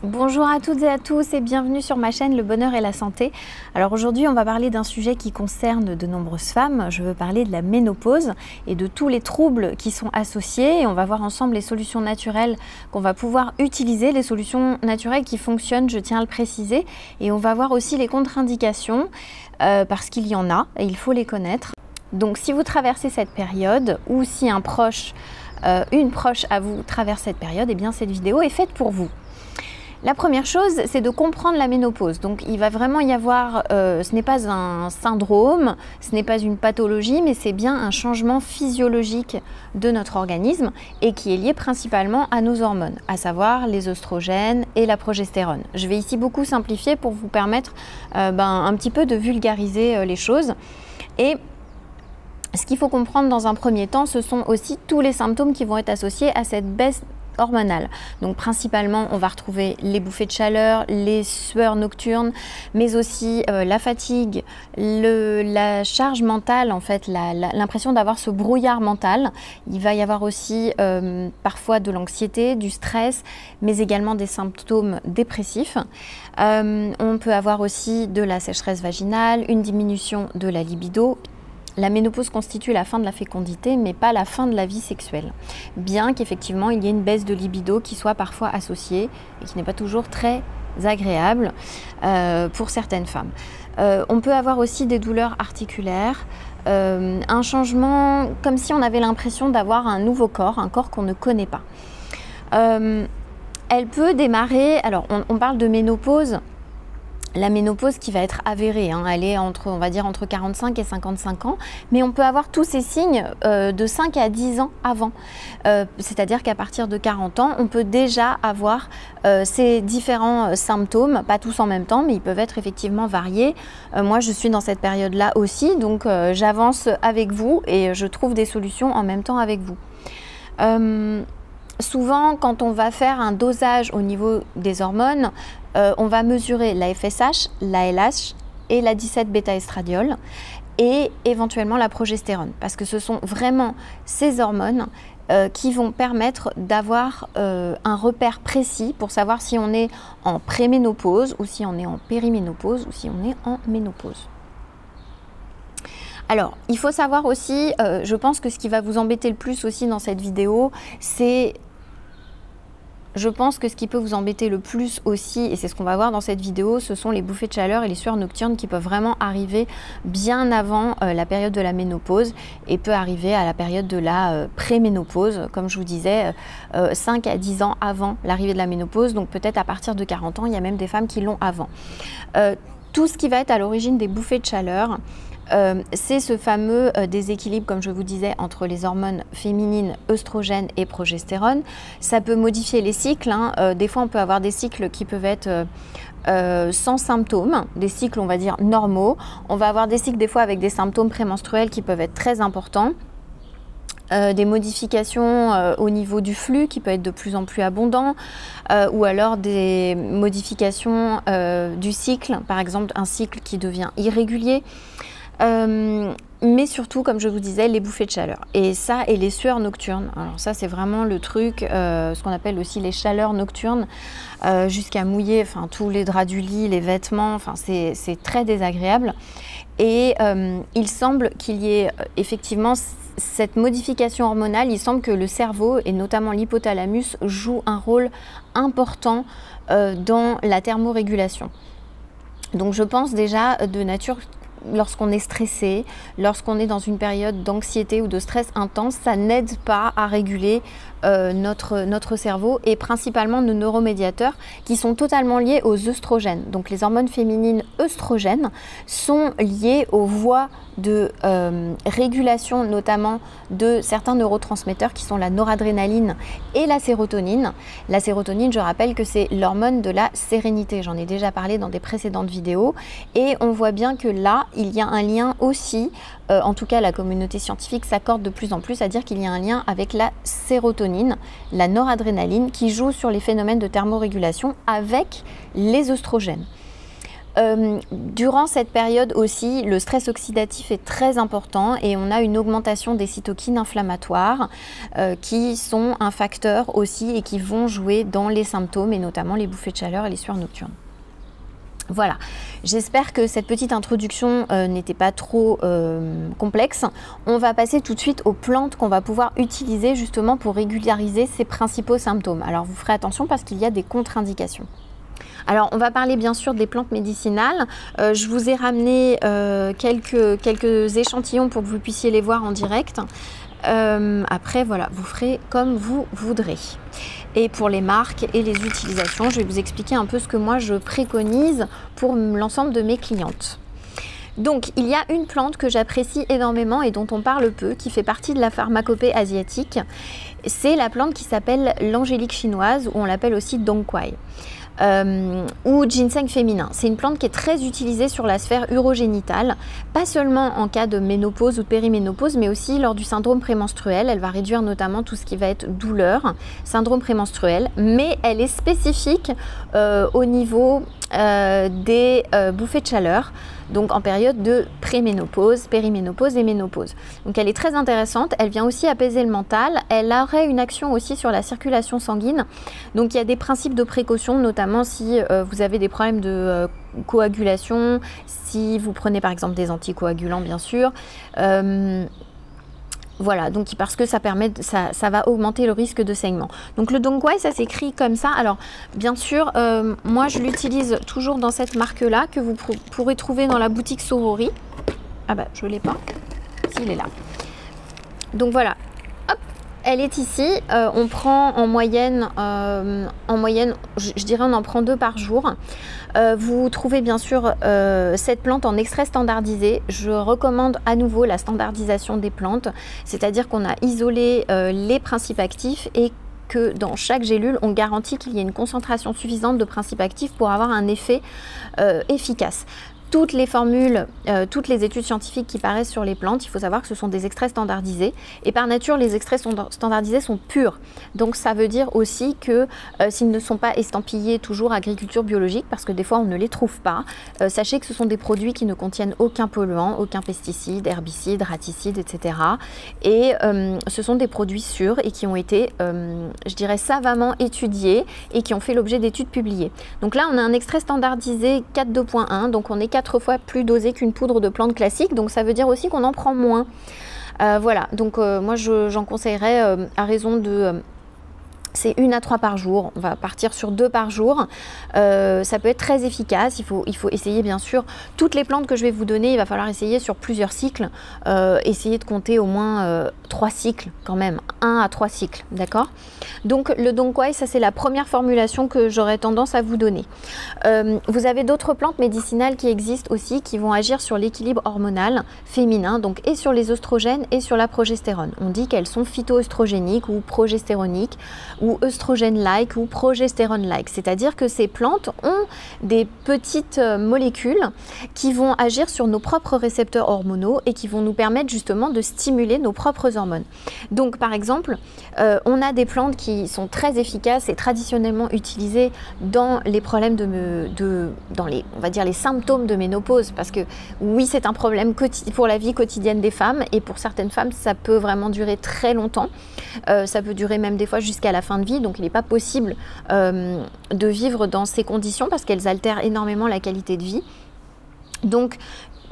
Bonjour à toutes et à tous et bienvenue sur ma chaîne Le Bonheur et la Santé. Alors aujourd'hui on va parler d'un sujet qui concerne de nombreuses femmes. Je veux parler de la ménopause et de tous les troubles qui sont associés. Et on va voir ensemble les solutions naturelles qu'on va pouvoir utiliser, les solutions naturelles qui fonctionnent, je tiens à le préciser. Et on va voir aussi les contre-indications parce qu'il y en a et il faut les connaître. Donc si vous traversez cette période ou si un proche, une proche à vous traverse cette période, eh bien cette vidéo est faite pour vous. La première chose, c'est de comprendre la ménopause. Donc il va vraiment y avoir, ce n'est pas un syndrome, ce n'est pas une pathologie, mais c'est bien un changement physiologique de notre organisme et qui est lié principalement à nos hormones, à savoir les œstrogènes et la progestérone. Je vais ici beaucoup simplifier pour vous permettre un petit peu de vulgariser les choses. Et ce qu'il faut comprendre dans un premier temps, ce sont aussi tous les symptômes qui vont être associés à cette baisse hormonale. Donc principalement on va retrouver les bouffées de chaleur, les sueurs nocturnes, mais aussi la fatigue, la charge mentale, en fait l'impression d'avoir ce brouillard mental. Il va y avoir aussi parfois de l'anxiété, du stress, mais également des symptômes dépressifs. On peut avoir aussi de la sécheresse vaginale, une diminution de la libido. La ménopause constitue la fin de la fécondité, mais pas la fin de la vie sexuelle. Bien qu'effectivement, il y ait une baisse de libido qui soit parfois associée et qui n'est pas toujours très agréable pour certaines femmes. On peut avoir aussi des douleurs articulaires, un changement comme si on avait l'impression d'avoir un nouveau corps, un corps qu'on ne connaît pas. Elle peut démarrer, alors on parle de ménopause. La ménopause qui va être avérée, elle est on va dire entre 45 et 55 ans, mais on peut avoir tous ces signes de 5 à 10 ans avant. C'est-à-dire qu'à partir de 40 ans, on peut déjà avoir ces différents symptômes, pas tous en même temps, mais ils peuvent être effectivement variés. Moi, je suis dans cette période-là aussi, donc j'avance avec vous et je trouve des solutions en même temps avec vous. Souvent, quand on va faire un dosage au niveau des hormones, on va mesurer la FSH, la LH et la 17-bêta-estradiol et éventuellement la progestérone parce que ce sont vraiment ces hormones qui vont permettre d'avoir un repère précis pour savoir si on est en préménopause ou si on est en périménopause ou si on est en ménopause. Alors, il faut savoir aussi, je pense que ce qui va vous embêter le plus aussi dans cette vidéo, c'est... Je pense que ce qui peut vous embêter le plus aussi, et c'est ce qu'on va voir dans cette vidéo, ce sont les bouffées de chaleur et les sueurs nocturnes qui peuvent vraiment arriver bien avant la période de la ménopause et peut arriver à la période de la préménopause, comme je vous disais, 5 à 10 ans avant l'arrivée de la ménopause, donc peut-être à partir de 40 ans, il y a même des femmes qui l'ont avant. Tout ce qui va être à l'origine des bouffées de chaleur, c'est ce fameux déséquilibre, comme je vous disais, entre les hormones féminines, œstrogènes et progestérone. Ça peut modifier les cycles. Des fois, on peut avoir des cycles qui peuvent être sans symptômes, des cycles, on va dire, normaux. On va avoir des cycles, des fois, avec des symptômes prémenstruels qui peuvent être très importants. Des modifications au niveau du flux qui peut être de plus en plus abondant ou alors des modifications du cycle, par exemple un cycle qui devient irrégulier. Mais surtout, comme je vous disais, les bouffées de chaleur. Et ça, et les sueurs nocturnes. Alors ça, c'est vraiment le truc, ce qu'on appelle aussi les chaleurs nocturnes, jusqu'à mouiller, tous les draps du lit, les vêtements, c'est très désagréable. Et il semble qu'il y ait effectivement cette modification hormonale. Il semble que le cerveau, et notamment l'hypothalamus, joue un rôle important dans la thermorégulation. Donc je pense déjà de nature... Lorsqu'on est stressé, lorsqu'on est dans une période d'anxiété ou de stress intense, ça n'aide pas à réguler notre cerveau et principalement nos neuromédiateurs qui sont totalement liés aux œstrogènes. Donc les hormones féminines œstrogènes sont liées aux voies de régulation notamment de certains neurotransmetteurs qui sont la noradrénaline et la sérotonine. La sérotonine, je rappelle que c'est l'hormone de la sérénité. J'en ai déjà parlé dans des précédentes vidéos et on voit bien que là, il y a un lien aussi, en tout cas la communauté scientifique s'accorde de plus en plus à dire qu'il y a un lien avec la sérotonine, la noradrénaline qui joue sur les phénomènes de thermorégulation avec les œstrogènes. Durant cette période aussi, le stress oxydatif est très important et on a une augmentation des cytokines inflammatoires qui sont un facteur aussi et qui vont jouer dans les symptômes et notamment les bouffées de chaleur et les sueurs nocturnes. Voilà, j'espère que cette petite introduction n'était pas trop complexe. On va passer tout de suite aux plantes qu'on va pouvoir utiliser justement pour régulariser ces principaux symptômes. Alors vous ferez attention parce qu'il y a des contre-indications. Alors on va parler bien sûr des plantes médicinales. Je vous ai ramené quelques échantillons pour que vous puissiez les voir en direct. Après voilà, vous ferez comme vous voudrez. Et pour les marques et les utilisations, je vais vous expliquer un peu ce que moi je préconise pour l'ensemble de mes clientes. Donc il y a une plante que j'apprécie énormément et dont on parle peu, qui fait partie de la pharmacopée asiatique. C'est la plante qui s'appelle l'angélique chinoise, ou on l'appelle aussi dong quai. Ou ginseng féminin. C'est une plante qui est très utilisée sur la sphère urogénitale, pas seulement en cas de ménopause ou de périménopause, mais aussi lors du syndrome prémenstruel. Elle va réduire notamment tout ce qui va être douleur, syndrome prémenstruel, mais elle est spécifique au niveau des bouffées de chaleur, donc en période de préménopause, périménopause et ménopause. Donc elle est très intéressante, elle vient aussi apaiser le mental, elle aurait une action aussi sur la circulation sanguine, donc il y a des principes de précaution, notamment si vous avez des problèmes de coagulation, si vous prenez par exemple des anticoagulants bien sûr. Voilà, donc parce que ça va augmenter le risque de saignement. Donc le dong quai, ça s'écrit comme ça. Alors bien sûr, moi je l'utilise toujours dans cette marque-là que vous pourrez trouver dans la boutique Sorori. Ah bah je l'ai pas. Si, il est là. Donc voilà. Hop, elle est ici. On prend en moyenne, je dirais on en prend 2 par jour. Vous trouvez bien sûr cette plante en extrait standardisé. Je recommande à nouveau la standardisation des plantes, c'est-à-dire qu'on a isolé les principes actifs et que dans chaque gélule, on garantit qu'il y ait une concentration suffisante de principes actifs pour avoir un effet efficace. Toutes les formules, toutes les études scientifiques qui paraissent sur les plantes, il faut savoir que ce sont des extraits standardisés. Et par nature, les extraits standardisés sont purs. Donc ça veut dire aussi que s'ils ne sont pas estampillés toujours agriculture biologique, parce que des fois on ne les trouve pas, sachez que ce sont des produits qui ne contiennent aucun polluant, aucun pesticide, herbicide, raticide, etc. Et ce sont des produits sûrs et qui ont été, je dirais, savamment étudiés et qui ont fait l'objet d'études publiées. Donc là, on a un extrait standardisé 4.2.1, donc on est 4 fois plus dosé qu'une poudre de plante classique, donc ça veut dire aussi qu'on en prend moins. Voilà, donc moi j'en conseillerais à raison de... c'est 1 à 3 par jour, on va partir sur 2 par jour. Ça peut être très efficace, il faut essayer bien sûr. Toutes les plantes que je vais vous donner, il va falloir essayer sur plusieurs cycles. Essayer de compter au moins 3 cycles quand même, 1 à 3 cycles, d'accord? Donc le dong quai, ça c'est la première formulation que j'aurais tendance à vous donner. Vous avez d'autres plantes médicinales qui existent aussi, qui vont agir sur l'équilibre hormonal féminin, donc et sur les oestrogènes et sur la progestérone. On dit qu'elles sont phytoœstrogéniques ou progestéroniques, ou œstrogène-like ou progestérone-like. C'est-à-dire que ces plantes ont des petites molécules qui vont agir sur nos propres récepteurs hormonaux et qui vont nous permettre justement de stimuler nos propres hormones. Donc par exemple, on a des plantes qui sont très efficaces et traditionnellement utilisées dans les problèmes dans les, on va dire, les symptômes de ménopause, parce que oui, c'est un problème pour la vie quotidienne des femmes, et pour certaines femmes, ça peut vraiment durer très longtemps. Ça peut durer même des fois jusqu'à la fin de vie, donc il n'est pas possible de vivre dans ces conditions parce qu'elles altèrent énormément la qualité de vie. Donc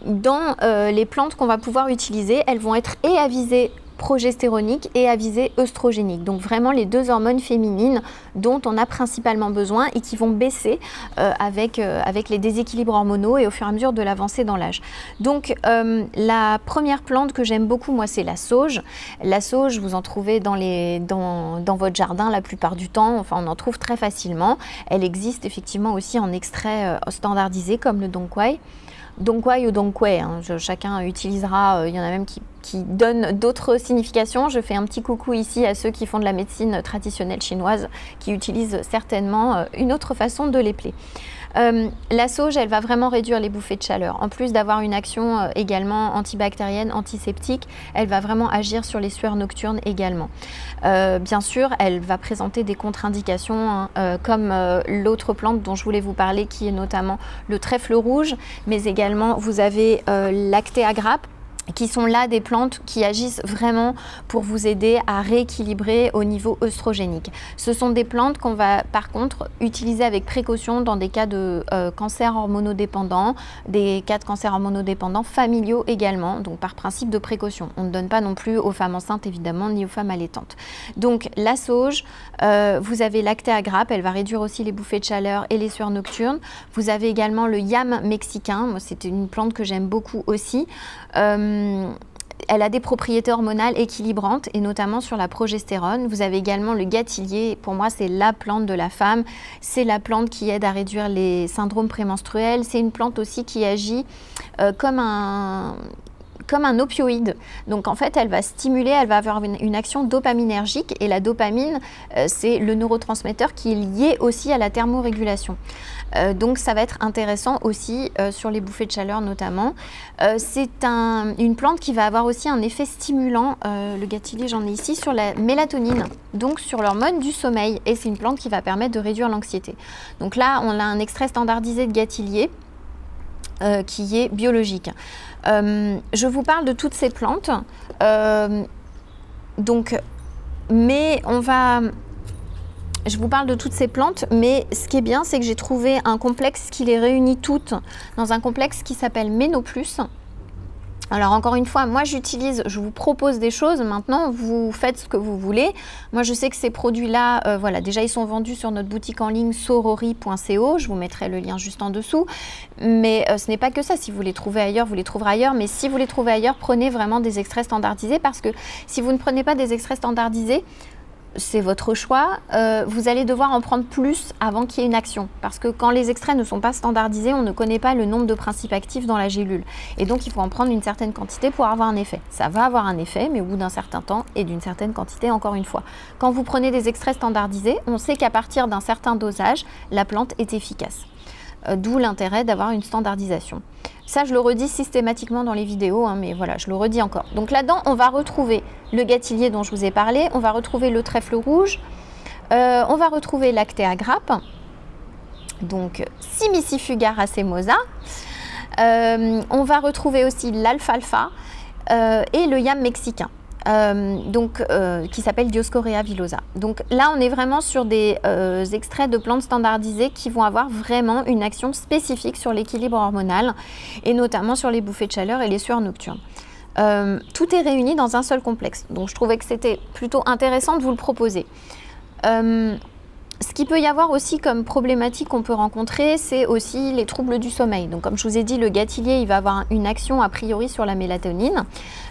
dans les plantes qu'on va pouvoir utiliser, elles vont être et à visée progestéronique et à visée œstrogénique. Donc vraiment les 2 hormones féminines dont on a principalement besoin et qui vont baisser avec les déséquilibres hormonaux et au fur et à mesure de l'avancée dans l'âge. Donc la première plante que j'aime beaucoup, moi, c'est la sauge. La sauge, vous en trouvez dans votre jardin la plupart du temps, enfin on en trouve très facilement. Elle existe effectivement aussi en extrait standardisé comme le dong quai. Dong quai ou dong quai, hein, chacun utilisera, il y en a même qui donnent d'autres significations. Je fais un petit coucou ici à ceux qui font de la médecine traditionnelle chinoise, qui utilisent certainement une autre façon de l'épeler. La sauge, elle va vraiment réduire les bouffées de chaleur. En plus d'avoir une action également antibactérienne, antiseptique, elle va vraiment agir sur les sueurs nocturnes également. Bien sûr, elle va présenter des contre-indications comme l'autre plante dont je voulais vous parler, qui est notamment le trèfle rouge, mais également vous avez l'Actea grappe, qui sont là des plantes qui agissent vraiment pour vous aider à rééquilibrer au niveau œstrogénique. Ce sont des plantes qu'on va par contre utiliser avec précaution dans des cas de cancer hormonodépendant, des cas de cancer hormonodépendant familiaux également, donc par principe de précaution. On ne donne pas non plus aux femmes enceintes évidemment, ni aux femmes allaitantes. Donc la sauge, vous avez l'Actea grappe, elle va réduire aussi les bouffées de chaleur et les sueurs nocturnes. Vous avez également le yam mexicain, moi c'est une plante que j'aime beaucoup aussi. Elle a des propriétés hormonales équilibrantes et notamment sur la progestérone. Vous avez également le gâtillier. Pour moi, c'est la plante de la femme. C'est la plante qui aide à réduire les syndromes prémenstruels. C'est une plante aussi qui agit comme un opioïde. Donc en fait, elle va stimuler, elle va avoir une action dopaminergique et la dopamine, c'est le neurotransmetteur qui est lié aussi à la thermorégulation. Donc ça va être intéressant aussi sur les bouffées de chaleur notamment. C'est une plante qui va avoir aussi un effet stimulant, le gâtillier j'en ai ici, sur la mélatonine, donc sur l'hormone du sommeil, et c'est une plante qui va permettre de réduire l'anxiété. Donc là, on a un extrait standardisé de gâtillier qui est biologique. Je vous parle de toutes ces plantes, je vous parle de toutes ces plantes, mais ce qui est bien, c'est que j'ai trouvé un complexe qui les réunit toutes dans un complexe qui s'appelle Ménoplus. Alors encore une fois, moi je vous propose des choses, maintenant vous faites ce que vous voulez. Moi je sais que ces produits-là, voilà, déjà ils sont vendus sur notre boutique en ligne sorori.co, je vous mettrai le lien juste en dessous. Mais ce n'est pas que ça, si vous les trouvez ailleurs, vous les trouverez ailleurs. Mais si vous les trouvez ailleurs, prenez vraiment des extraits standardisés, parce que si vous ne prenez pas des extraits standardisés, c'est votre choix, vous allez devoir en prendre plus avant qu'il y ait une action. Parce que quand les extraits ne sont pas standardisés, on ne connaît pas le nombre de principes actifs dans la gélule. Et donc, il faut en prendre une certaine quantité pour avoir un effet. Ça va avoir un effet, mais au bout d'un certain temps et d'une certaine quantité, encore une fois. Quand vous prenez des extraits standardisés, on sait qu'à partir d'un certain dosage, la plante est efficace. D'où l'intérêt d'avoir une standardisation. Ça, je le redis systématiquement dans les vidéos, hein, mais voilà, je le redis encore. Donc là-dedans, on va retrouver le gâtillier dont je vous ai parlé, on va retrouver le trèfle rouge, on va retrouver l'Actea grappe, donc Simicifuga racemosa, on va retrouver aussi l'alfalfa et le yam mexicain. Qui s'appelle Dioscorea villosa. Donc là, on est vraiment sur des extraits de plantes standardisées qui vont avoir vraiment une action spécifique sur l'équilibre hormonal et notamment sur les bouffées de chaleur et les sueurs nocturnes. Tout est réuni dans un seul complexe. Donc je trouvais que c'était plutôt intéressant de vous le proposer. Ce qu'il peut y avoir aussi comme problématique qu'on peut rencontrer, c'est aussi les troubles du sommeil. Donc comme je vous ai dit, le gâtillier, il va avoir une action a priori sur la mélatonine,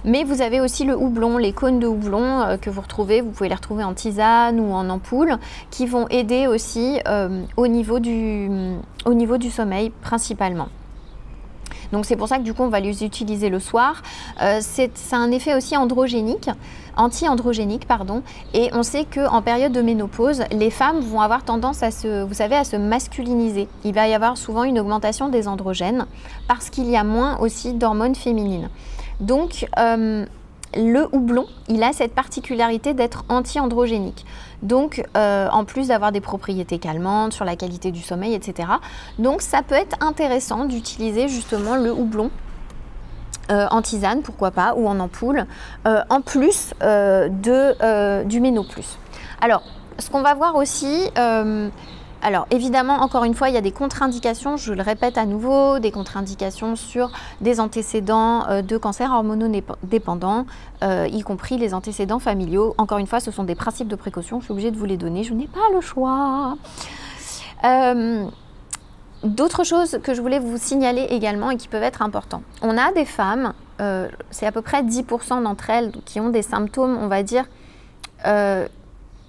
mais vous avez aussi le houblon, les cônes de houblon que vous retrouvez, vous pouvez les retrouver en tisane ou en ampoule, qui vont aider aussi au niveau du sommeil principalement. Donc c'est pour ça que du coup on va les utiliser le soir. C'est un effet aussi anti-androgénique, pardon, et on sait qu'en période de ménopause, les femmes vont avoir tendance à se masculiniser. Il va y avoir souvent une augmentation des androgènes parce qu'il y a moins aussi d'hormones féminines. Donc le houblon, il a cette particularité d'être anti-androgénique. Donc, en plus d'avoir des propriétés calmantes sur la qualité du sommeil, etc. Donc, ça peut être intéressant d'utiliser justement le houblon en tisane, pourquoi pas, ou en ampoule, en plus du Ménoplus. Alors, ce qu'on va voir aussi... alors évidemment, encore une fois, il y a des contre-indications, je le répète à nouveau, des contre-indications sur des antécédents de cancer hormonodépendant, y compris les antécédents familiaux. Encore une fois, ce sont des principes de précaution, je suis obligée de vous les donner, je n'ai pas le choix. D'autres choses que je voulais vous signaler également et qui peuvent être importantes. On a des femmes, c'est à peu près 10% d'entre elles qui ont des symptômes, on va dire,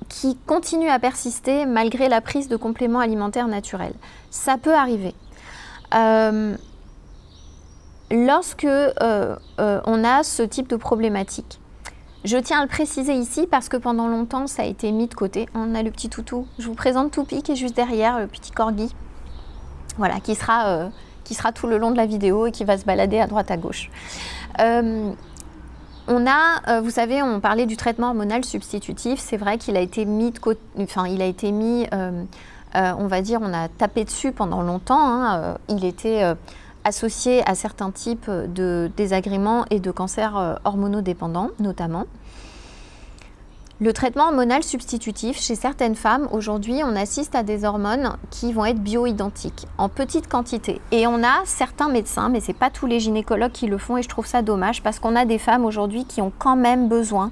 qui continuent à persister malgré la prise de compléments alimentaires naturels. Ça peut arriver. Lorsque on a ce type de problématique, je tiens à le préciser ici parce que pendant longtemps, ça a été mis de côté. On a le petit toutou. Je vous présente Toupi qui est juste derrière, le petit corgi. voilà, qui sera tout le long de la vidéo et qui va se balader à droite à gauche. On a, vous savez, on parlait du traitement hormonal substitutif. C'est vrai qu'il a été mis de côté, enfin, il a été mis, on va dire, on a tapé dessus pendant longtemps. Hein, il était associé à certains types de désagréments et de cancers hormonodépendants, notamment. Le traitement hormonal substitutif, chez certaines femmes, aujourd'hui, on assiste à des hormones qui vont être bioidentiques, en petite quantité. Et on a certains médecins, mais ce n'est pas tous les gynécologues qui le font, et je trouve ça dommage, parce qu'on a des femmes aujourd'hui qui ont quand même besoin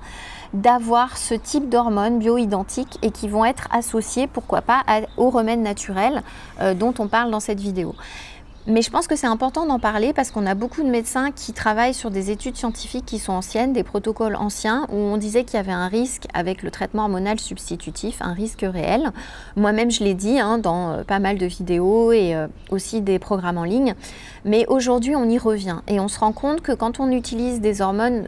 d'avoir ce type d'hormones bioidentiques et qui vont être associées, pourquoi pas, aux remèdes naturels dont on parle dans cette vidéo. Mais je pense que c'est important d'en parler parce qu'on a beaucoup de médecins qui travaillent sur des études scientifiques qui sont anciennes, des protocoles anciens, où on disait qu'il y avait un risque avec le traitement hormonal substitutif, un risque réel. Moi-même, je l'ai dit hein, dans pas mal de vidéos et aussi des programmes en ligne. Mais aujourd'hui, on y revient et on se rend compte que quand on utilise des hormones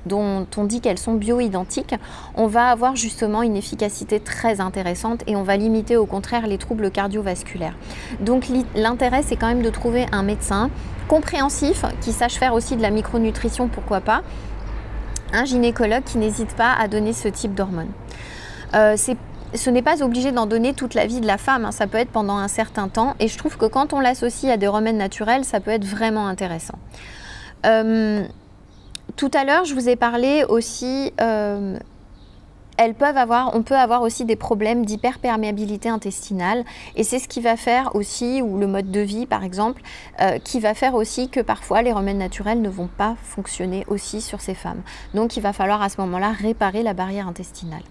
dont on dit qu'elles sont bioidentiques, on va avoir justement une efficacité très intéressante et on va limiter au contraire les troubles cardiovasculaires. Donc l'intérêt, c'est quand même de trouver un médecin compréhensif qui sache faire aussi de la micronutrition, pourquoi pas, un gynécologue qui n'hésite pas à donner ce type d'hormones. Ce n'est pas obligé d'en donner toute la vie de la femme, hein, ça peut être pendant un certain temps et je trouve que quand on l'associe à des remèdes naturels, ça peut être vraiment intéressant. Tout à l'heure, je vous ai parlé aussi, on peut avoir aussi des problèmes d'hyperperméabilité intestinale et c'est ce qui va faire aussi, ou le mode de vie par exemple, qui va faire aussi que parfois les remèdes naturels ne vont pas fonctionner aussi sur ces femmes. Donc il va falloir à ce moment-là réparer la barrière intestinale.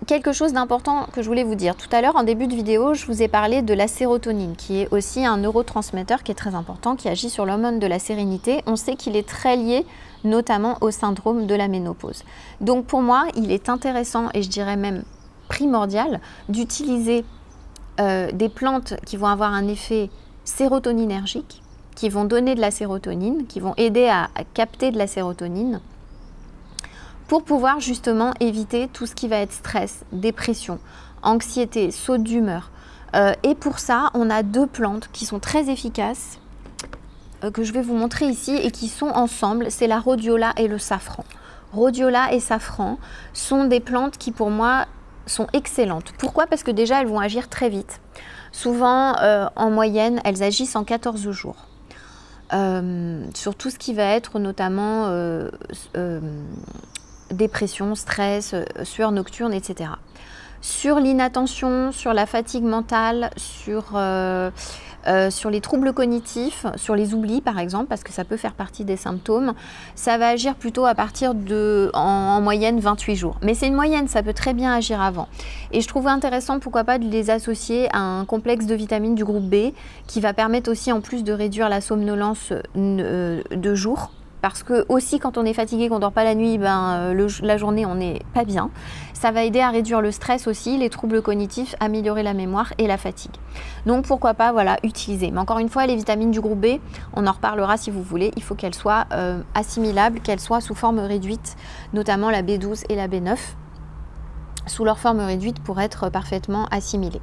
Quelque chose d'important que je voulais vous dire. Tout à l'heure, en début de vidéo, je vous ai parlé de la sérotonine, qui est aussi un neurotransmetteur qui est très important, qui agit sur l'hormone de la sérénité. On sait qu'il est très lié notamment au syndrome de la ménopause. Donc pour moi, il est intéressant et je dirais même primordial d'utiliser des plantes qui vont avoir un effet sérotoninergique, qui vont donner de la sérotonine, qui vont aider à capter de la sérotonine, pour pouvoir justement éviter tout ce qui va être stress, dépression, anxiété, saute d'humeur. Et pour ça, on a deux plantes qui sont très efficaces, que je vais vous montrer ici et qui sont ensemble, c'est la rhodiola et le safran. Rhodiola et safran sont des plantes qui pour moi sont excellentes. Pourquoi? Parce que déjà elles vont agir très vite. Souvent, en moyenne, elles agissent en 14 jours. Sur tout ce qui va être notamment dépression, stress, sueur nocturne, etc. Sur l'inattention, sur la fatigue mentale, sur les troubles cognitifs, sur les oublis par exemple, parce que ça peut faire partie des symptômes, ça va agir plutôt à partir de, en moyenne, 28 jours. Mais c'est une moyenne, ça peut très bien agir avant. Et je trouvais intéressant, pourquoi pas, de les associer à un complexe de vitamines du groupe B, qui va permettre aussi, en plus de réduire la somnolence de jour, parce que aussi quand on est fatigué, qu'on ne dort pas la nuit, la journée on n'est pas bien. Ça va aider à réduire le stress aussi, les troubles cognitifs, améliorer la mémoire et la fatigue. Donc pourquoi pas, voilà, utiliser. Mais encore une fois, les vitamines du groupe B, on en reparlera si vous voulez, il faut qu'elles soient assimilables, qu'elles soient sous forme réduite, notamment la B12 et la B9, sous leur forme réduite pour être parfaitement assimilées.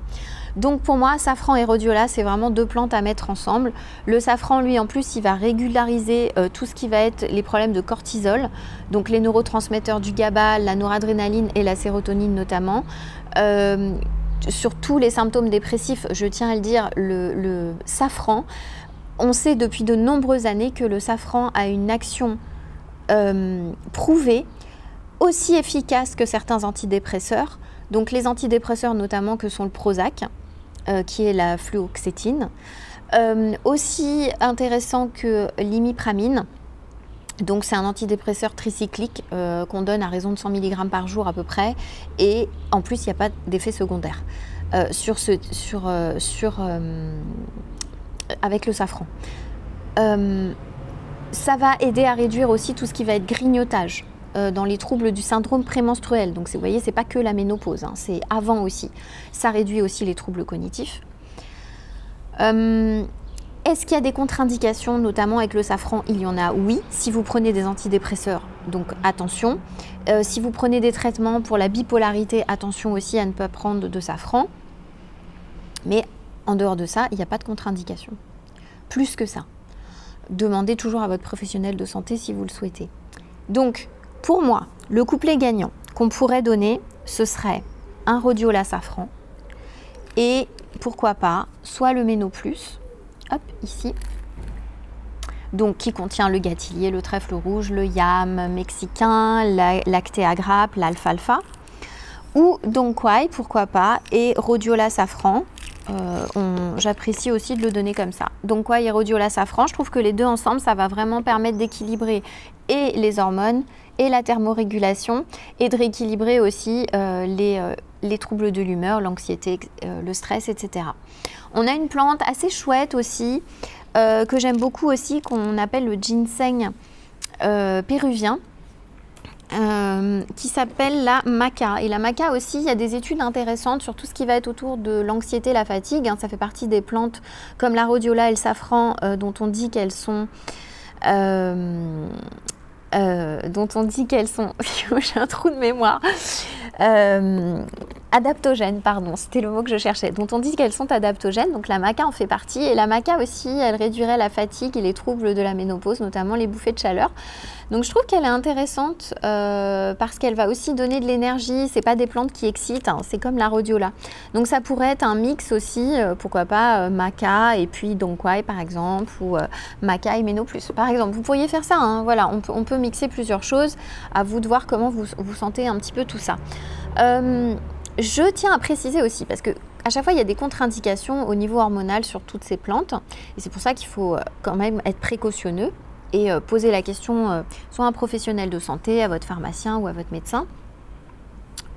Donc pour moi, safran et rhodiola, c'est vraiment deux plantes à mettre ensemble. Le safran, lui, en plus, il va régulariser tout ce qui va être les problèmes de cortisol, donc les neurotransmetteurs du GABA, la noradrénaline et la sérotonine notamment. Sur tous les symptômes dépressifs, je tiens à le dire, le safran, on sait depuis de nombreuses années que le safran a une action prouvée, aussi efficace que certains antidépresseurs. Donc les antidépresseurs notamment que sont le Prozac, qui est la fluoxétine, aussi intéressant que l'imipramine. Donc c'est un antidépresseur tricyclique qu'on donne à raison de 100 mg par jour à peu près, et en plus il n'y a pas d'effet secondaire avec le safran. Ça va aider à réduire aussi tout ce qui va être grignotage dans les troubles du syndrome prémenstruel. Donc vous voyez, c'est pas que la ménopause, hein, c'est avant aussi. Ça réduit aussi les troubles cognitifs. Est-ce qu'il y a des contre-indications, notamment avec le safran? Il y en a, oui. Si vous prenez des antidépresseurs, donc attention. Si vous prenez des traitements pour la bipolarité, attention aussi à ne pas prendre de safran. Mais en dehors de ça, il n'y a pas de contre-indication. Plus que ça. Demandez toujours à votre professionnel de santé si vous le souhaitez. Donc, pour moi, le couplet gagnant qu'on pourrait donner, ce serait un rhodiola safran et pourquoi pas, soit le Ménoplus, hop, ici, donc qui contient le gâtillier, le trèfle rouge, le yam mexicain, l'actéa grappe, l'alfalfa, ou Dong-Quai, pourquoi pas, et rhodiola safran. J'apprécie aussi de le donner comme ça. Dong-Quai et rhodiola safran, je trouve que les deux ensemble, ça va vraiment permettre d'équilibrer et les hormones et la thermorégulation et de rééquilibrer aussi les troubles de l'humeur, l'anxiété, le stress, etc. On a une plante assez chouette aussi, que j'aime beaucoup aussi, qu'on appelle le ginseng péruvien, qui s'appelle la maca. Et la maca aussi, il y a des études intéressantes sur tout ce qui va être autour de l'anxiété, la fatigue. Ça fait partie des plantes comme la rhodiola et le safran, dont on dit qu'elles sont... j'ai un trou de mémoire, adaptogènes, pardon, c'était le mot que je cherchais, dont on dit qu'elles sont adaptogènes, donc la maca en fait partie, et la maca aussi, elle réduirait la fatigue et les troubles de la ménopause, notamment les bouffées de chaleur. Donc je trouve qu'elle est intéressante parce qu'elle va aussi donner de l'énergie, c'est pas des plantes qui excitent, hein, c'est comme la rhodiola. Donc ça pourrait être un mix aussi, pourquoi pas maca et puis Dong-Quai par exemple, ou maca et Ménoplus. Par exemple, vous pourriez faire ça, hein, voilà, on peut mixer plusieurs choses, à vous de voir comment vous sentez un petit peu tout ça. Je tiens à préciser aussi, parce que à chaque fois il y a des contre-indications au niveau hormonal sur toutes ces plantes, et c'est pour ça qu'il faut quand même être précautionneux et poser la question soit à un professionnel de santé, à votre pharmacien ou à votre médecin,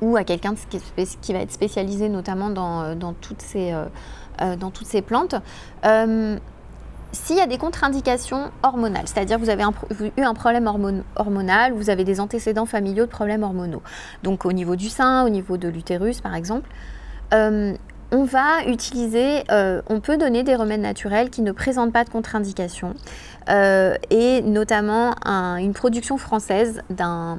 ou à quelqu'un qui va être spécialisé notamment dans toutes ces plantes. S'il y a des contre-indications hormonales, c'est-à-dire vous avez eu un problème hormonal, vous avez des antécédents familiaux de problèmes hormonaux, donc au niveau du sein, au niveau de l'utérus par exemple, on va utiliser, on peut donner des remèdes naturels qui ne présentent pas de contre-indications et notamment une production française d'un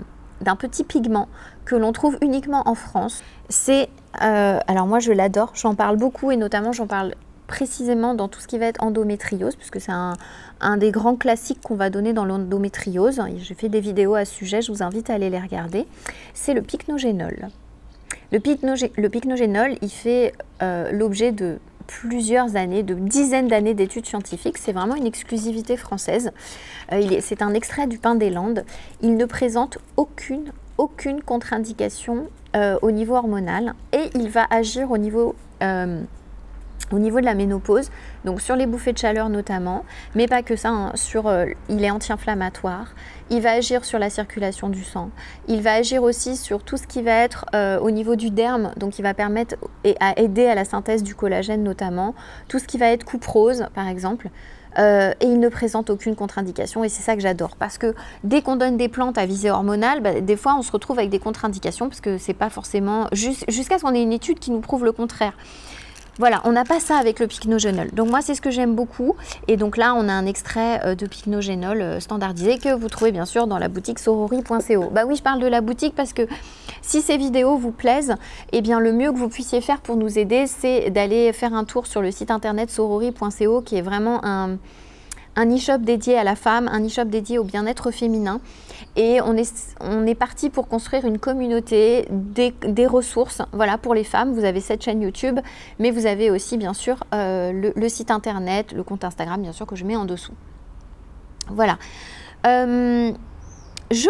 petit pigment que l'on trouve uniquement en France. C'est, alors moi je l'adore, j'en parle beaucoup et notamment j'en parle précisément dans tout ce qui va être endométriose, puisque c'est un des grands classiques qu'on va donner dans l'endométriose. J'ai fait des vidéos à ce sujet, je vous invite à aller les regarder. C'est le pycnogénol. Le pycnogénol, il fait l'objet de plusieurs années, de dizaines d'années d'études scientifiques. C'est vraiment une exclusivité française. C'est un extrait du pin des Landes. Il ne présente aucune contre-indication au niveau hormonal et il va agir au niveau de la ménopause, donc sur les bouffées de chaleur notamment, mais pas que ça, hein, il est anti-inflammatoire, il va agir sur la circulation du sang, il va agir aussi sur tout ce qui va être au niveau du derme, donc il va permettre à aider à la synthèse du collagène notamment, tout ce qui va être coupe rose par exemple, et il ne présente aucune contre-indication et c'est ça que j'adore, parce que dès qu'on donne des plantes à visée hormonale, des fois on se retrouve avec des contre-indications, parce que c'est pas forcément, jusqu'à ce qu'on ait une étude qui nous prouve le contraire. Voilà, on n'a pas ça avec le pycnogénol. Donc moi, c'est ce que j'aime beaucoup. Et donc là, on a un extrait de pycnogénol standardisé que vous trouvez bien sûr dans la boutique sorori.co. Bah oui, je parle de la boutique parce que si ces vidéos vous plaisent, eh bien le mieux que vous puissiez faire pour nous aider, c'est d'aller faire un tour sur le site internet sorori.co, qui est vraiment un e-shop dédié à la femme, un e-shop dédié au bien-être féminin. Et on est parti pour construire une communauté, des ressources, voilà, pour les femmes. Vous avez cette chaîne YouTube, mais vous avez aussi bien sûr le site internet, le compte Instagram bien sûr que je mets en dessous. Voilà. Je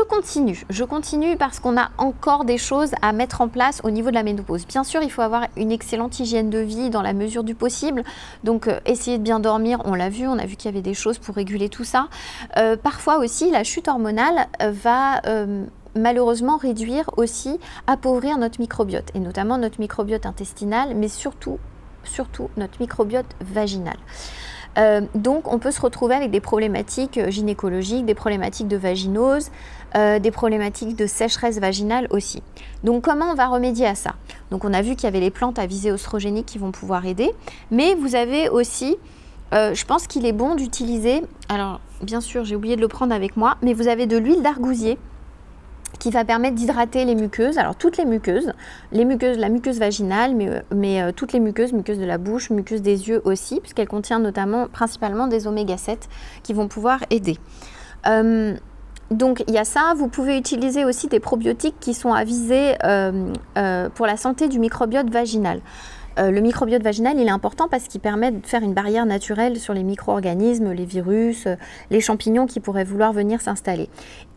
continue parce qu'on a encore des choses à mettre en place au niveau de la ménopause. Bien sûr, il faut avoir une excellente hygiène de vie dans la mesure du possible. Donc, essayer de bien dormir, on a vu qu'il y avait des choses pour réguler tout ça. Parfois aussi, la chute hormonale va malheureusement réduire aussi, appauvrir notre microbiote, et notamment notre microbiote intestinal, mais surtout notre microbiote vaginal. Donc on peut se retrouver avec des problématiques gynécologiques, des problématiques de vaginose, des problématiques de sécheresse vaginale aussi. Donc comment on va remédier à ça? Donc on a vu qu'il y avait les plantes à visée oestrogénique qui vont pouvoir aider, mais vous avez aussi, je pense qu'il est bon d'utiliser, alors bien sûr j'ai oublié de le prendre avec moi, mais vous avez de l'huile d'argousier qui va permettre d'hydrater les muqueuses, alors toutes les muqueuses, la muqueuse vaginale, mais toutes les muqueuses de la bouche, muqueuses des yeux aussi, puisqu'elle contient notamment, principalement des oméga 7 qui vont pouvoir aider. Donc il y a ça, vous pouvez utiliser aussi des probiotiques qui sont avisés pour la santé du microbiote vaginal. Le microbiote vaginal, il est important parce qu'il permet de faire une barrière naturelle sur les micro-organismes, les virus, les champignons qui pourraient vouloir venir s'installer.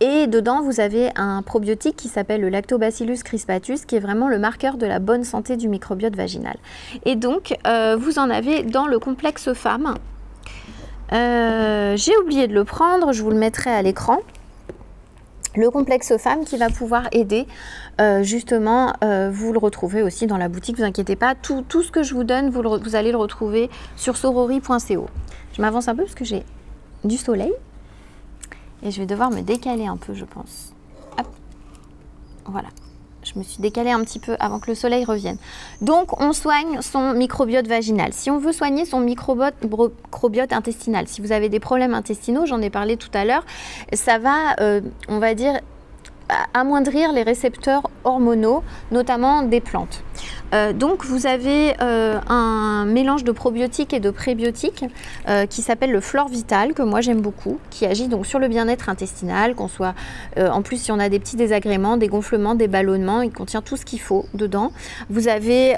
Et dedans, vous avez un probiotique qui s'appelle le Lactobacillus crispatus, qui est vraiment le marqueur de la bonne santé du microbiote vaginal. Et donc, vous en avez dans le complexe femme. J'ai oublié de le prendre, je vous le mettrai à l'écran. Le complexe femme qui va pouvoir aider, justement, vous le retrouvez aussi dans la boutique, ne vous inquiétez pas, tout ce que je vous donne, vous allez le retrouver sur sorori.co. Je m'avance un peu parce que j'ai du soleil et je vais devoir me décaler un peu, je pense. Hop. Voilà. Je me suis décalée un petit peu avant que le soleil revienne. Donc, on soigne son microbiote vaginal. Si on veut soigner son microbiote intestinal, si vous avez des problèmes intestinaux, j'en ai parlé tout à l'heure, ça va, on va dire, amoindrir les récepteurs hormonaux, notamment des plantes. Donc vous avez un mélange de probiotiques et de prébiotiques qui s'appelle le Flore Vital, que moi j'aime beaucoup, qui agit donc sur le bien-être intestinal, qu'on soit en plus si on a des petits désagréments, des gonflements, des ballonnements, il contient tout ce qu'il faut dedans. Vous avez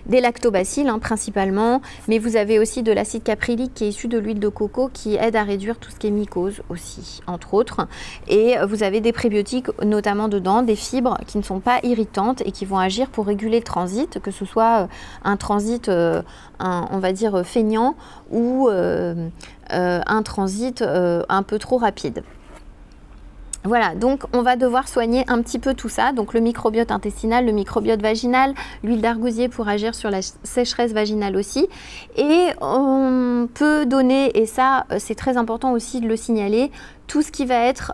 des lactobacilles principalement, mais vous avez aussi de l'acide caprylique qui est issu de l'huile de coco qui aide à réduire tout ce qui est mycose aussi, entre autres. Et vous avez des prébiotiques notamment dedans, des fibres qui ne sont pas irritantes et qui vont agir pour réguler le transit, que ce soit un transit, on va dire, feignant ou un transit un peu trop rapide. Voilà, donc on va devoir soigner un petit peu tout ça, donc le microbiote intestinal, le microbiote vaginal, l'huile d'argousier pour agir sur la sécheresse vaginale aussi. Et on peut donner, et ça c'est très important aussi de le signaler, tout ce qui va être...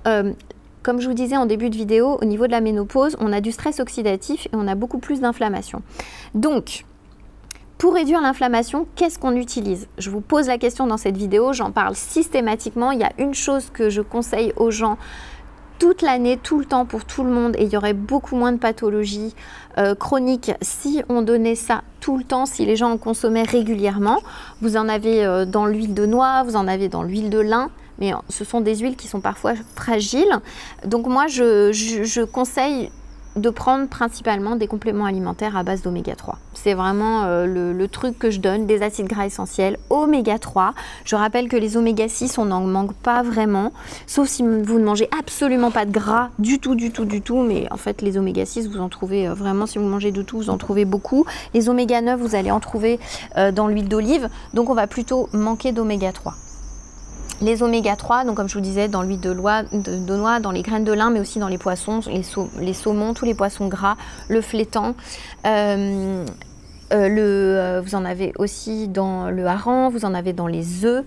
comme je vous disais en début de vidéo, au niveau de la ménopause, on a du stress oxydatif et on a beaucoup plus d'inflammation. Donc, pour réduire l'inflammation, qu'est-ce qu'on utilise? Je vous pose la question dans cette vidéo, j'en parle systématiquement. Il y a une chose que je conseille aux gens toute l'année, tout le temps, pour tout le monde, et il y aurait beaucoup moins de pathologies chroniques si on donnait ça tout le temps, si les gens en consommaient régulièrement. Vous en avez dans l'huile de noix, vous en avez dans l'huile de lin, mais ce sont des huiles qui sont parfois fragiles. Donc moi, je conseille de prendre principalement des compléments alimentaires à base d'oméga 3. C'est vraiment le truc que je donne, des acides gras essentiels, oméga 3. Je rappelle que les oméga 6, on n'en manque pas vraiment, sauf si vous ne mangez absolument pas de gras du tout, mais en fait les oméga 6, vous en trouvez vraiment, si vous mangez de tout, vous en trouvez beaucoup. Les oméga 9, vous allez en trouver dans l'huile d'olive, donc on va plutôt manquer d'oméga 3. Les oméga 3, donc comme je vous disais, dans l'huile de noix, dans les graines de lin, mais aussi dans les poissons, les saumons, tous les poissons gras, le flétan. Vous en avez aussi dans le hareng, vous en avez dans les œufs.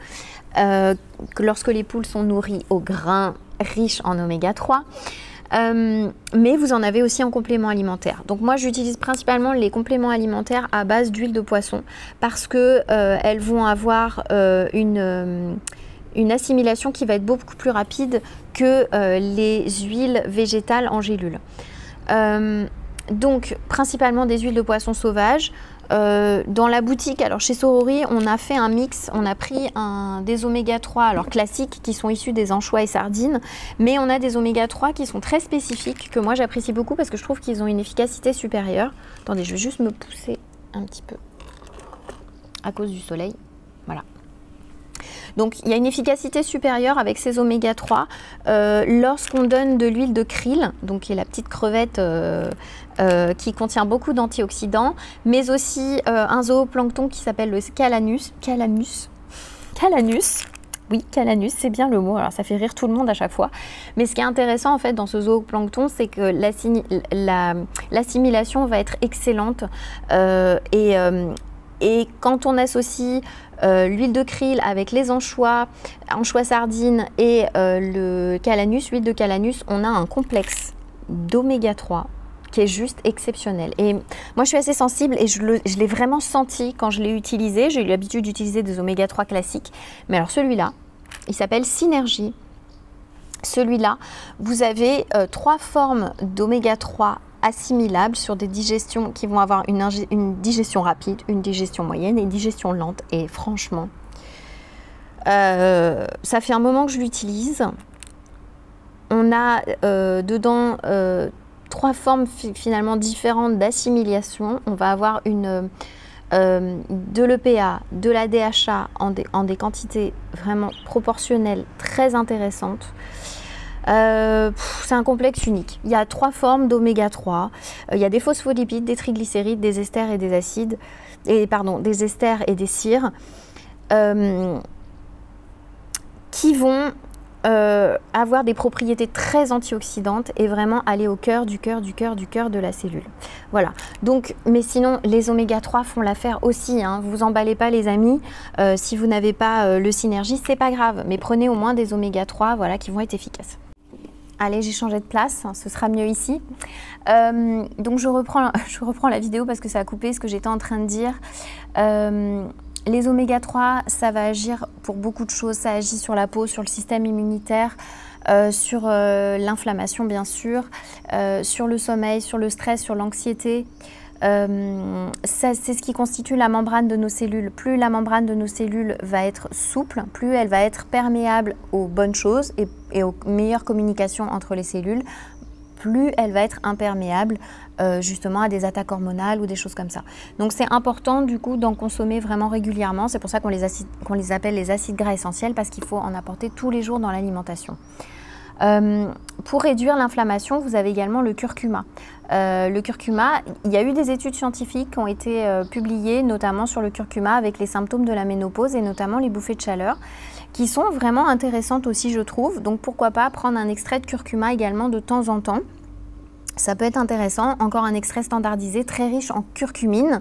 Lorsque les poules sont nourries aux grains riches en oméga 3. Mais vous en avez aussi en complément alimentaire. Donc moi j'utilise principalement les compléments alimentaires à base d'huile de poisson parce que elles vont avoir une assimilation qui va être beaucoup plus rapide que les huiles végétales en gélules. Donc principalement des huiles de poisson sauvages. Dans la boutique, alors chez Sorori, on a fait un mix, on a pris des oméga 3 alors classiques qui sont issus des anchois et sardines, mais on a des oméga 3 qui sont très spécifiques, que moi j'apprécie beaucoup parce que je trouve qu'ils ont une efficacité supérieure. Attendez, je vais juste me pousser un petit peu à cause du soleil. Voilà. Donc il y a une efficacité supérieure avec ces oméga 3 lorsqu'on donne de l'huile de krill, donc qui est la petite crevette qui contient beaucoup d'antioxydants, mais aussi un zooplancton qui s'appelle le calanus. Oui, calanus, c'est bien le mot, alors ça fait rire tout le monde à chaque fois. Mais ce qui est intéressant en fait dans ce zooplancton, c'est que l'assimilation va être excellente et quand on associe l'huile de krill avec les anchois sardines et le calanus, l'huile de calanus, on a un complexe d'oméga 3 qui est juste exceptionnel. Et moi je suis assez sensible et je l'ai vraiment senti quand je l'ai utilisé. J'ai eu l'habitude d'utiliser des oméga 3 classiques, mais alors celui-là, il s'appelle Synergie. celui-là, vous avez 3 formes d'oméga 3 assimilables sur des digestions qui vont avoir une digestion rapide, une digestion moyenne et une digestion lente. Et franchement, ça fait un moment que je l'utilise. On a dedans 3 formes finalement différentes d'assimilation. On va avoir de l'EPA, de la DHA en des quantités vraiment proportionnelles très intéressantes. C'est un complexe unique. Il y a 3 formes d'oméga 3. Il y a des phospholipides, des triglycérides, des esters et des acides, des esters et des cires qui vont avoir des propriétés très antioxydantes et vraiment aller au cœur de la cellule. Voilà. Donc, mais sinon, les oméga 3 font l'affaire aussi. Hein. Vous emballez pas les amis. Si vous n'avez pas le Synergie, c'est pas grave. Mais prenez au moins des oméga 3, voilà, qui vont être efficaces. Allez, j'ai changé de place, ce sera mieux ici. Donc je reprends la vidéo parce que ça a coupé ce que j'étais en train de dire. Les oméga 3, ça va agir pour beaucoup de choses. Ça agit sur la peau, sur le système immunitaire, sur l'inflammation bien sûr, sur le sommeil, sur le stress, sur l'anxiété. C'est ce qui constitue la membrane de nos cellules. Plus la membrane de nos cellules va être souple, plus elle va être perméable aux bonnes choses et aux meilleures communications entre les cellules, plus elle va être imperméable justement à des attaques hormonales ou des choses comme ça. Donc c'est important du coup d'en consommer vraiment régulièrement. C'est pour ça qu'on les appelle les acides gras essentiels, parce qu'il faut en apporter tous les jours dans l'alimentation. Pour réduire l'inflammation, vous avez également le curcuma. Le curcuma, il y a eu des études scientifiques qui ont été publiées, notamment sur le curcuma avec les symptômes de la ménopause et notamment les bouffées de chaleur, qui sont vraiment intéressantes aussi, je trouve. Donc pourquoi pas prendre un extrait de curcuma également de temps en temps. Ça peut être intéressant. Encore un extrait standardisé très riche en curcumine.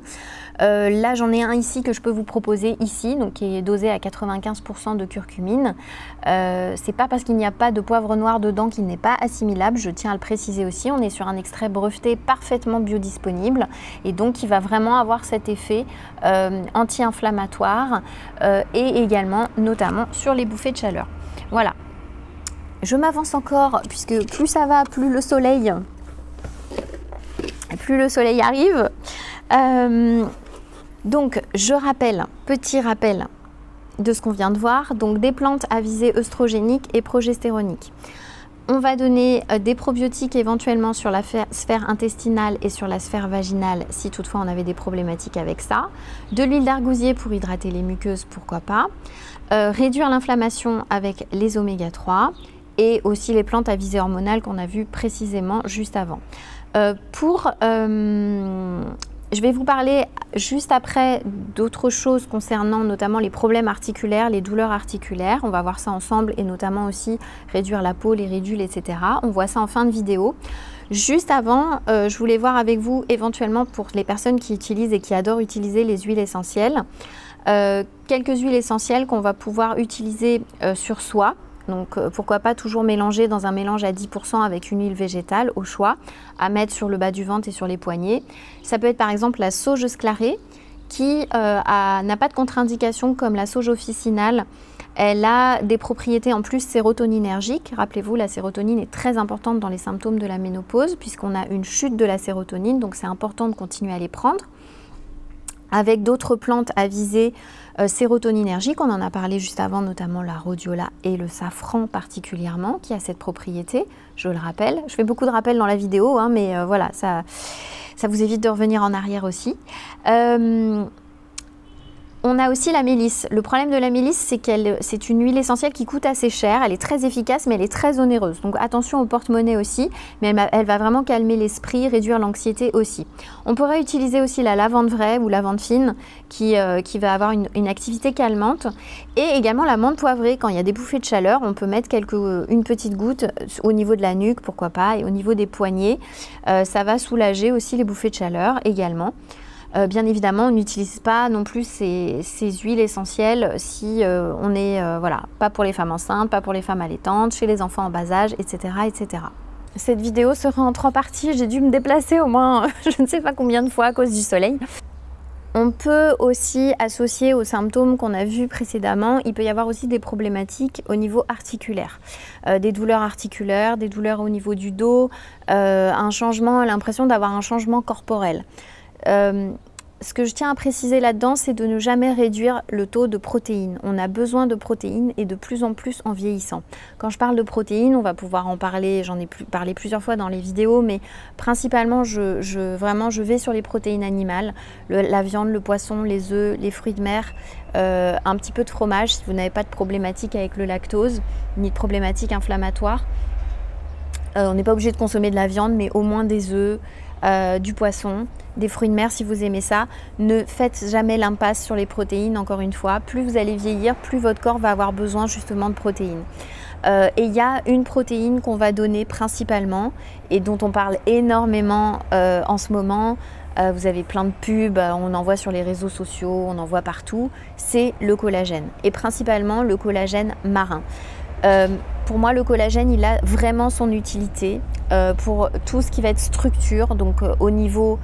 Là, j'en ai un ici que je peux vous proposer ici, donc qui est dosé à 95% de curcumine. C'est pas parce qu'il n'y a pas de poivre noir dedans qu'il n'est pas assimilable, je tiens à le préciser aussi. On est sur un extrait breveté parfaitement biodisponible et donc qui va vraiment avoir cet effet anti-inflammatoire et également notamment sur les bouffées de chaleur. Voilà. Je m'avance encore puisque plus ça va, plus le soleil arrive. Donc, je rappelle, petit rappel de ce qu'on vient de voir. Donc, des plantes à visée œstrogénique et progestéronique. On va donner des probiotiques éventuellement sur la sphère intestinale et sur la sphère vaginale si toutefois on avait des problématiques avec ça. De l'huile d'argousier pour hydrater les muqueuses, pourquoi pas. Réduire l'inflammation avec les oméga 3 et aussi les plantes à visée hormonale qu'on a vu précisément juste avant. Je vais vous parler juste après d'autres choses concernant notamment les problèmes articulaires, les douleurs articulaires. On va voir ça ensemble et notamment aussi réduire la peau, les ridules, etc. On voit ça en fin de vidéo. Juste avant, je voulais voir avec vous éventuellement pour les personnes qui utilisent et qui adorent utiliser les huiles essentielles. Quelques huiles essentielles qu'on va pouvoir utiliser sur soi. Donc pourquoi pas toujours mélanger dans un mélange à 10% avec une huile végétale au choix, à mettre sur le bas du ventre et sur les poignets. Ça peut être par exemple la sauge sclarée qui n'a pas de contre-indication comme la sauge officinale. Elle a des propriétés en plus sérotoninergiques. Rappelez-vous, la sérotonine est très importante dans les symptômes de la ménopause puisqu'on a une chute de la sérotonine, donc c'est important de continuer à les prendre. Avec d'autres plantes à visée sérotoninergique, on en a parlé juste avant, notamment la rhodiola et le safran particulièrement, qui a cette propriété, je le rappelle. Je fais beaucoup de rappels dans la vidéo, hein, mais voilà, ça vous évite de revenir en arrière aussi. On a aussi la mélisse. Le problème de la mélisse, c'est c'est une huile essentielle qui coûte assez cher. Elle est très efficace, mais elle est très onéreuse. Donc attention au porte-monnaie aussi, mais elle va vraiment calmer l'esprit, réduire l'anxiété aussi. On pourrait utiliser aussi la lavande vraie ou lavande fine qui va avoir une activité calmante. Et également la menthe poivrée. Quand il y a des bouffées de chaleur, on peut mettre une petite goutte au niveau de la nuque, pourquoi pas, et au niveau des poignets. Ça va soulager aussi les bouffées de chaleur également. Bien évidemment, on n'utilise pas non plus ces huiles essentielles si on est, voilà, pas pour les femmes enceintes, pas pour les femmes allaitantes, chez les enfants en bas âge, etc., etc. Cette vidéo sera en 3 parties. J'ai dû me déplacer au moins je ne sais pas combien de fois à cause du soleil. On peut aussi associer aux symptômes qu'on a vus précédemment, il peut y avoir aussi des problématiques au niveau articulaire. Des douleurs articulaires, des douleurs au niveau du dos, un changement, l'impression d'avoir un changement corporel. Ce que je tiens à préciser là-dedans, c'est de ne jamais réduire le taux de protéines. On a besoin de protéines et de plus en plus en vieillissant. Quand je parle de protéines, on va pouvoir en parler, j'en ai parlé plusieurs fois dans les vidéos, mais principalement, je vais sur les protéines animales, la viande, le poisson, les œufs, les fruits de mer, un petit peu de fromage si vous n'avez pas de problématique avec le lactose, ni de problématique inflammatoire. On n'est pas obligé de consommer de la viande, mais au moins des œufs, du poisson, des fruits de mer si vous aimez ça. Ne faites jamais l'impasse sur les protéines, encore une fois. Plus vous allez vieillir, plus votre corps va avoir besoin justement de protéines. Et il y a une protéine qu'on va donner principalement et dont on parle énormément en ce moment. Vous avez plein de pubs, on en voit sur les réseaux sociaux, on en voit partout. C'est le collagène et principalement le collagène marin. Pour moi, le collagène, il a vraiment son utilité pour tout ce qui va être structure, donc au niveau,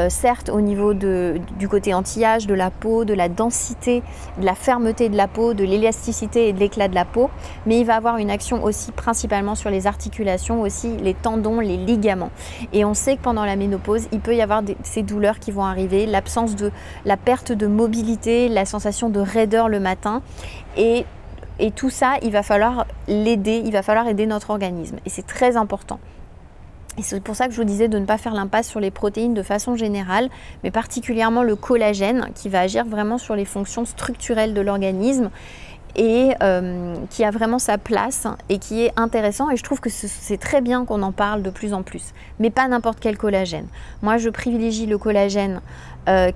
certes au niveau du côté anti-âge, de la peau, de la densité, de la fermeté de la peau, de l'élasticité et de l'éclat de la peau, mais il va avoir une action aussi principalement sur les articulations, aussi les tendons, les ligaments. Et on sait que pendant la ménopause, il peut y avoir ces douleurs qui vont arriver, l'absence de la perte de mobilité, la sensation de raideur le matin et tout ça, il va falloir l'aider, il va falloir aider notre organisme. Et c'est très important. Et c'est pour ça que je vous disais de ne pas faire l'impasse sur les protéines de façon générale, mais particulièrement le collagène qui va agir vraiment sur les fonctions structurelles de l'organisme et qui a vraiment sa place et qui est intéressant. Et je trouve que c'est très bien qu'on en parle de plus en plus, mais pas n'importe quel collagène. Moi, je privilégie le collagène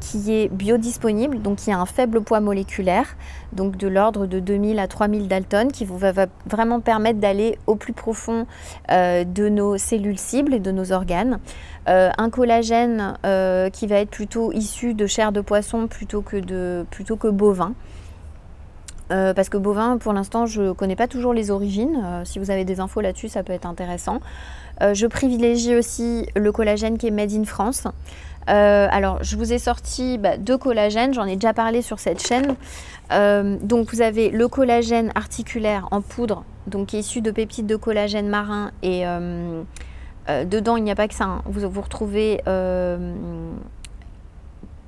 qui est biodisponible, donc qui a un faible poids moléculaire, donc de l'ordre de 2000 à 3000 Dalton, qui va vraiment permettre d'aller au plus profond de nos cellules cibles et de nos organes. Un collagène qui va être plutôt issu de chair de poisson plutôt que bovin. Parce que bovin, pour l'instant, je ne connais pas toujours les origines. Si vous avez des infos là-dessus, ça peut être intéressant. Je privilégie aussi le collagène qui est made in France. Alors, je vous ai sorti 2 collagènes, j'en ai déjà parlé sur cette chaîne. Donc, vous avez le collagène articulaire en poudre, donc qui est issu de peptides de collagène marin. Et dedans, il n'y a pas que ça, hein. Vous retrouvez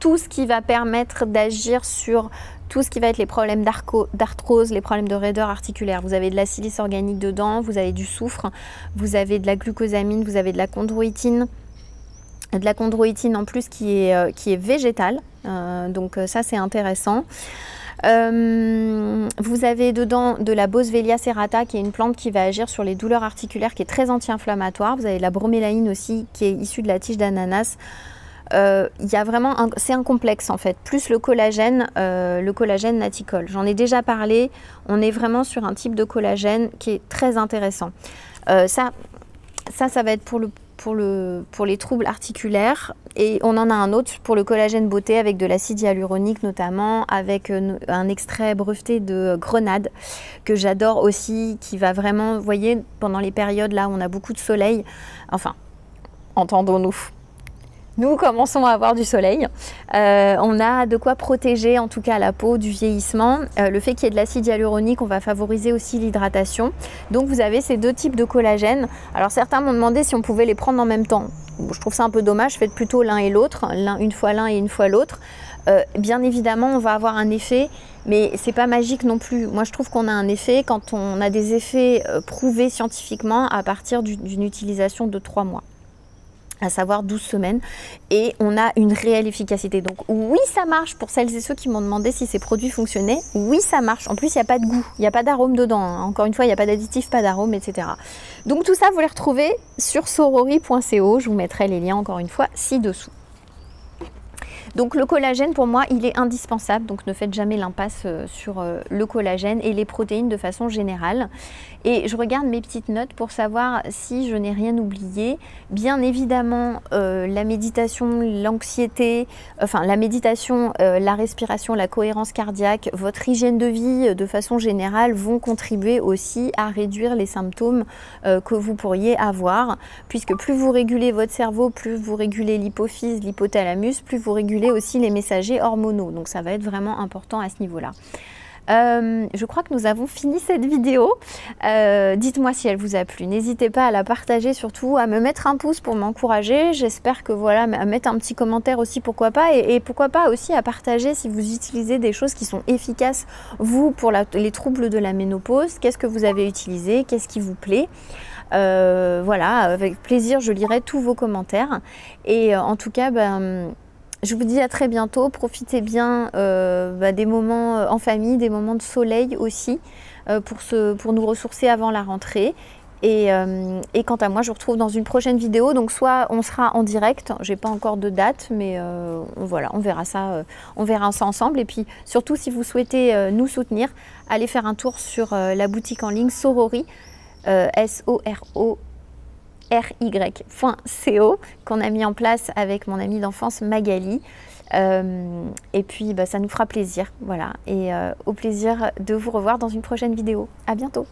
tout ce qui va permettre d'agir sur tout ce qui va être les problèmes d'arthrose, les problèmes de raideur articulaire. Vous avez de la silice organique dedans, vous avez du soufre, vous avez de la glucosamine, vous avez de la chondroïtine. De la chondroïtine en plus qui est végétale, donc ça c'est intéressant. Vous avez dedans de la Boswellia serrata qui est une plante qui va agir sur les douleurs articulaires, qui est très anti-inflammatoire. Vous avez de la bromélaïne aussi qui est issue de la tige d'ananas. Il y a vraiment c'est un complexe en fait, plus le collagène naticol. J'en ai déjà parlé, on est vraiment sur un type de collagène qui est très intéressant. Ça va être pour les troubles articulaires, et on en a un autre pour le collagène beauté avec de l'acide hyaluronique notamment, avec un extrait breveté de grenade que j'adore aussi, qui va vraiment, vous voyez, pendant les périodes là où on a beaucoup de soleil, enfin, entendons-nous. Nous commençons à avoir du soleil, on a de quoi protéger en tout cas la peau du vieillissement. Le fait qu'il y ait de l'acide hyaluronique, on va favoriser aussi l'hydratation. Donc vous avez ces 2 types de collagène. Alors certains m'ont demandé si on pouvait les prendre en même temps. Je trouve ça un peu dommage, faites plutôt l'un et l'autre, une fois l'un et une fois l'autre. Bien évidemment, on va avoir un effet, mais c'est pas magique non plus. Moi je trouve qu'on a un effet quand on a des effets prouvés scientifiquement à partir d'une utilisation de 3 mois. À savoir 12 semaines, et on a une réelle efficacité. Donc oui, ça marche pour celles et ceux qui m'ont demandé si ces produits fonctionnaient. Oui, ça marche. En plus, il n'y a pas de goût, il n'y a pas d'arôme dedans, hein. Encore une fois, il n'y a pas d'additif, pas d'arôme, etc. Donc tout ça, vous les retrouvez sur sorori.co. Je vous mettrai les liens encore une fois ci-dessous. Donc le collagène, pour moi, il est indispensable. Donc ne faites jamais l'impasse sur le collagène et les protéines de façon générale. Et je regarde mes petites notes pour savoir si je n'ai rien oublié. Bien évidemment, la méditation, l'anxiété, enfin la méditation, la respiration, la cohérence cardiaque, votre hygiène de vie de façon générale vont contribuer aussi à réduire les symptômes que vous pourriez avoir. Puisque plus vous régulez votre cerveau, plus vous régulez l'hypophyse, l'hypothalamus, plus vous régulez stimuler aussi les messagers hormonaux. Donc ça va être vraiment important à ce niveau-là. Je crois que nous avons fini cette vidéo. Dites-moi si elle vous a plu. N'hésitez pas à la partager, surtout à me mettre un pouce pour m'encourager. J'espère que voilà, à mettre un petit commentaire aussi, pourquoi pas. Et pourquoi pas aussi à partager si vous utilisez des choses qui sont efficaces, vous, pour les troubles de la ménopause. Qu'est-ce que vous avez utilisé? Qu'est-ce qui vous plaît? Voilà, avec plaisir, je lirai tous vos commentaires. Et en tout cas, je vous dis à très bientôt. Profitez bien des moments en famille, des moments de soleil aussi, pour nous ressourcer avant la rentrée. Et quant à moi, je vous retrouve dans une prochaine vidéo. Donc soit on sera en direct, j'ai pas encore de date, mais voilà, on verra ça ensemble. Et puis surtout, si vous souhaitez nous soutenir, allez faire un tour sur la boutique en ligne Sorory, SORORY.co, qu'on a mis en place avec mon amie d'enfance Magali. Et puis ça nous fera plaisir. Voilà. Et au plaisir de vous revoir dans une prochaine vidéo. À bientôt.